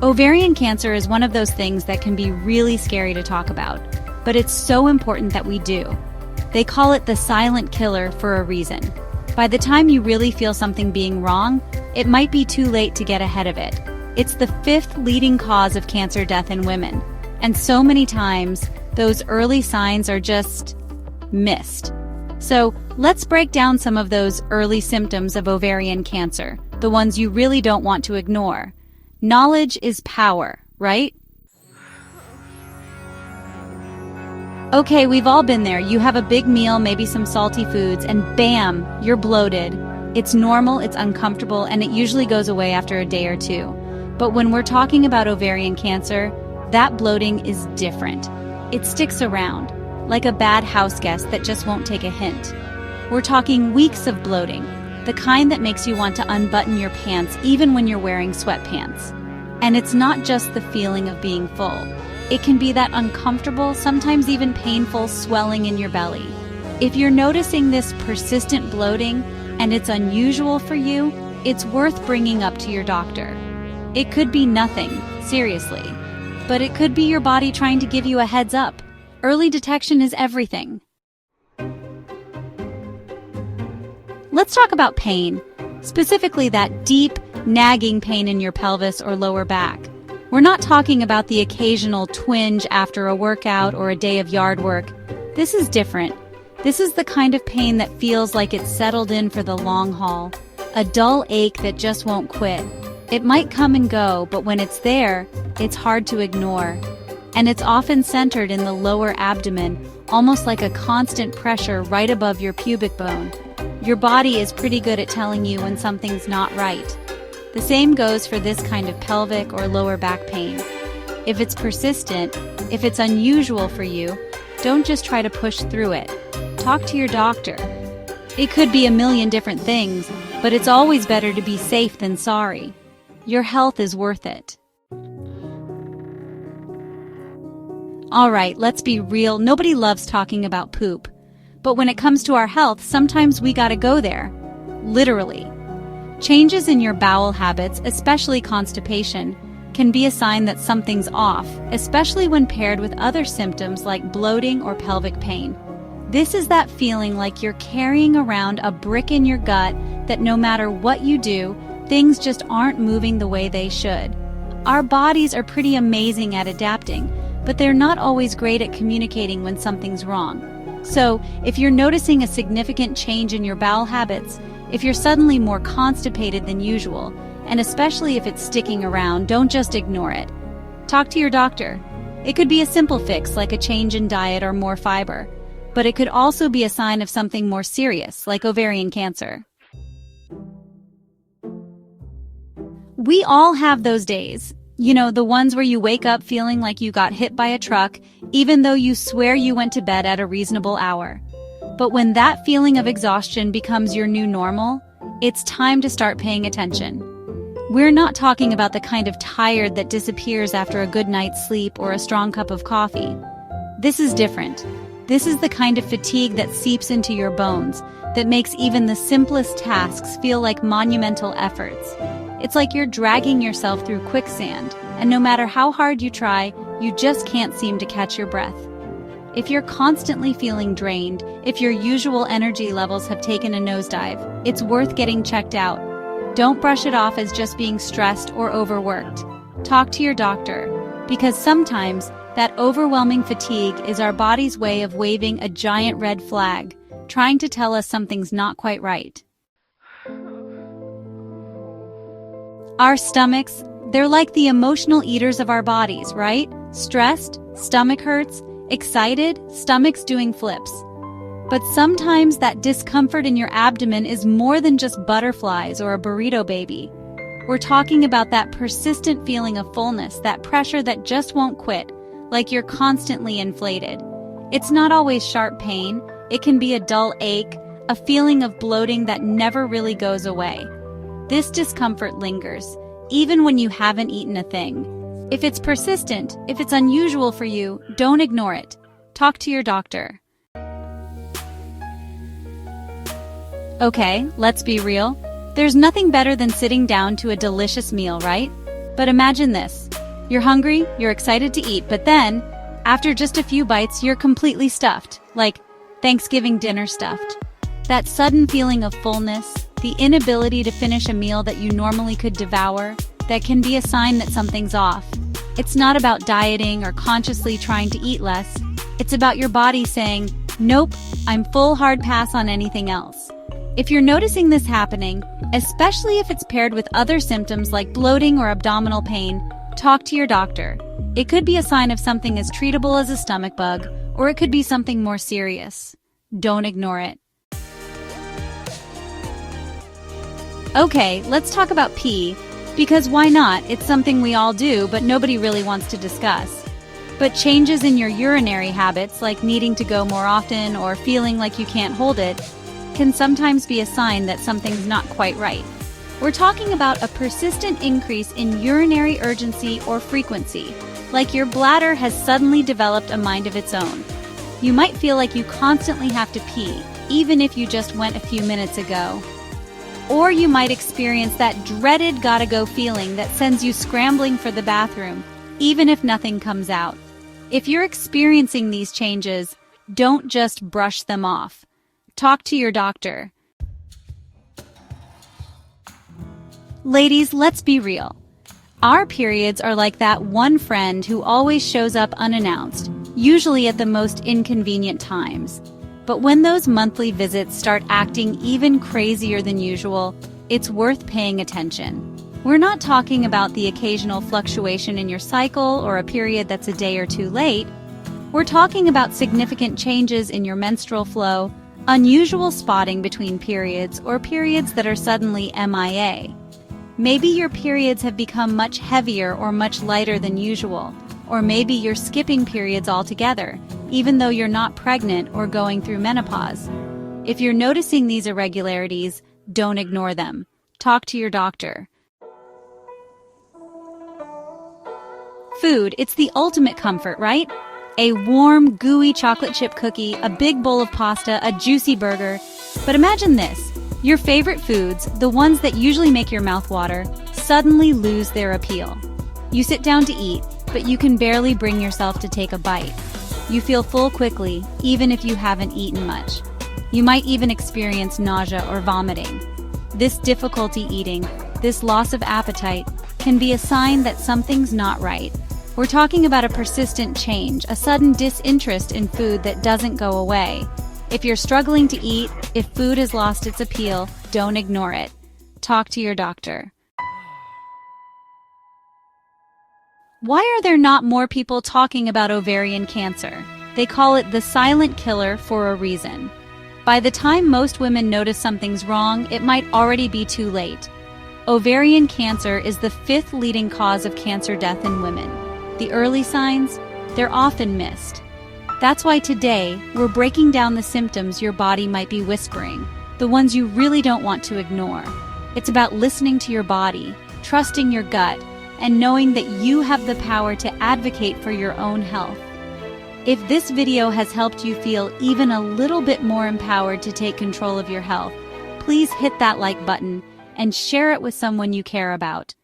Ovarian cancer is one of those things that can be really scary to talk about, but it's so important that we do. They call it the silent killer for a reason. By the time you really feel something being wrong, it might be too late to get ahead of it. It's the 5th leading cause of cancer death in women, and so many times, those early signs are just missed. So, let's break down some of those early symptoms of ovarian cancer, the ones you really don't want to ignore. Knowledge is power, right? Okay, we've all been there. You have a big meal, maybe some salty foods, and bam, you're bloated. It's normal, it's uncomfortable, and it usually goes away after a day or two. But when we're talking about ovarian cancer, that bloating is different. It sticks around, like a bad house guest that just won't take a hint. We're talking weeks of bloating, the kind that makes you want to unbutton your pants even when you're wearing sweatpants. And it's not just the feeling of being full. It can be that uncomfortable, sometimes even painful swelling in your belly. If you're noticing this persistent bloating and it's unusual for you, it's worth bringing up to your doctor. It could be nothing, seriously, but it could be your body trying to give you a heads up. Early detection is everything. Let's talk about pain, specifically that deep, nagging pain in your pelvis or lower back. We're not talking about the occasional twinge after a workout or a day of yard work. This is different. This is the kind of pain that feels like it's settled in for the long haul, a dull ache that just won't quit. It might come and go, but when it's there, it's hard to ignore. And it's often centered in the lower abdomen, almost like a constant pressure right above your pubic bone. Your body is pretty good at telling you when something's not right. The same goes for this kind of pelvic or lower back pain. If it's persistent, if it's unusual for you, don't just try to push through it. Talk to your doctor. It could be a million different things, but it's always better to be safe than sorry. Your health is worth it. Alright, let's be real. Nobody loves talking about poop. But when it comes to our health, sometimes we gotta go there. Literally. Changes in your bowel habits, especially constipation, can be a sign that something's off, especially when paired with other symptoms like bloating or pelvic pain. This is that feeling like you're carrying around a brick in your gut that no matter what you do, things just aren't moving the way they should. Our bodies are pretty amazing at adapting, but they're not always great at communicating when something's wrong. So, if you're noticing a significant change in your bowel habits, if you're suddenly more constipated than usual, and especially if it's sticking around, don't just ignore it. Talk to your doctor. It could be a simple fix like a change in diet or more fiber, but it could also be a sign of something more serious, like ovarian cancer. We all have those days. You know, the ones where you wake up feeling like you got hit by a truck, even though you swear you went to bed at a reasonable hour. But when that feeling of exhaustion becomes your new normal, it's time to start paying attention. We're not talking about the kind of tired that disappears after a good night's sleep or a strong cup of coffee. This is different. This is the kind of fatigue that seeps into your bones, that makes even the simplest tasks feel like monumental efforts. It's like you're dragging yourself through quicksand, and no matter how hard you try, you just can't seem to catch your breath. If you're constantly feeling drained, if your usual energy levels have taken a nosedive, it's worth getting checked out. Don't brush it off as just being stressed or overworked. Talk to your doctor, because sometimes that overwhelming fatigue is our body's way of waving a giant red flag, trying to tell us something's not quite right. Our stomachs, they're like the emotional eaters of our bodies, right? Stressed, stomach hurts, excited, stomach's doing flips. But sometimes that discomfort in your abdomen is more than just butterflies or a burrito baby. We're talking about that persistent feeling of fullness, that pressure that just won't quit, like you're constantly inflated. It's not always sharp pain. It can be a dull ache, a feeling of bloating that never really goes away. This discomfort lingers, even when you haven't eaten a thing. If it's persistent, if it's unusual for you, don't ignore it. Talk to your doctor. Okay, let's be real. There's nothing better than sitting down to a delicious meal, right? But imagine this. You're hungry, you're excited to eat, but then, after just a few bites, you're completely stuffed, like Thanksgiving dinner stuffed. That sudden feeling of fullness, the inability to finish a meal that you normally could devour, that can be a sign that something's off. It's not about dieting or consciously trying to eat less. It's about your body saying, nope, I'm full, hard pass on anything else. If you're noticing this happening, especially if it's paired with other symptoms like bloating or abdominal pain, talk to your doctor. It could be a sign of something as treatable as a stomach bug, or it could be something more serious. Don't ignore it. Okay, let's talk about pee, because why not? It's something we all do, but nobody really wants to discuss. But changes in your urinary habits, like needing to go more often or feeling like you can't hold it, can sometimes be a sign that something's not quite right. We're talking about a persistent increase in urinary urgency or frequency, like your bladder has suddenly developed a mind of its own. You might feel like you constantly have to pee, even if you just went a few minutes ago. Or you might experience that dreaded gotta go feeling that sends you scrambling for the bathroom, even if nothing comes out. If you're experiencing these changes, don't just brush them off. Talk to your doctor. Ladies, let's be real. Our periods are like that one friend who always shows up unannounced, usually at the most inconvenient times. But when those monthly visits start acting even crazier than usual, it's worth paying attention. We're not talking about the occasional fluctuation in your cycle or a period that's a day or two late. We're talking about significant changes in your menstrual flow, unusual spotting between periods, or periods that are suddenly MIA. Maybe your periods have become much heavier or much lighter than usual, or maybe you're skipping periods altogether, even though you're not pregnant or going through menopause. If you're noticing these irregularities, don't ignore them. Talk to your doctor. Food, it's the ultimate comfort, right? A warm, gooey chocolate chip cookie, a big bowl of pasta, a juicy burger. But imagine this. Your favorite foods, the ones that usually make your mouth water, suddenly lose their appeal. You sit down to eat, but you can barely bring yourself to take a bite. You feel full quickly, even if you haven't eaten much. You might even experience nausea or vomiting. This difficulty eating, this loss of appetite, can be a sign that something's not right. We're talking about a persistent change, a sudden disinterest in food that doesn't go away. If you're struggling to eat, if food has lost its appeal, don't ignore it. Talk to your doctor. Why are there not more people talking about ovarian cancer? They call it the silent killer for a reason. By the time most women notice something's wrong, it might already be too late. Ovarian cancer is the 5th leading cause of cancer death in women. The early signs, they're often missed. That's why today, we're breaking down the symptoms your body might be whispering, the ones you really don't want to ignore. It's about listening to your body, trusting your gut, and knowing that you have the power to advocate for your own health. If this video has helped you feel even a little bit more empowered to take control of your health, please hit that like button and share it with someone you care about.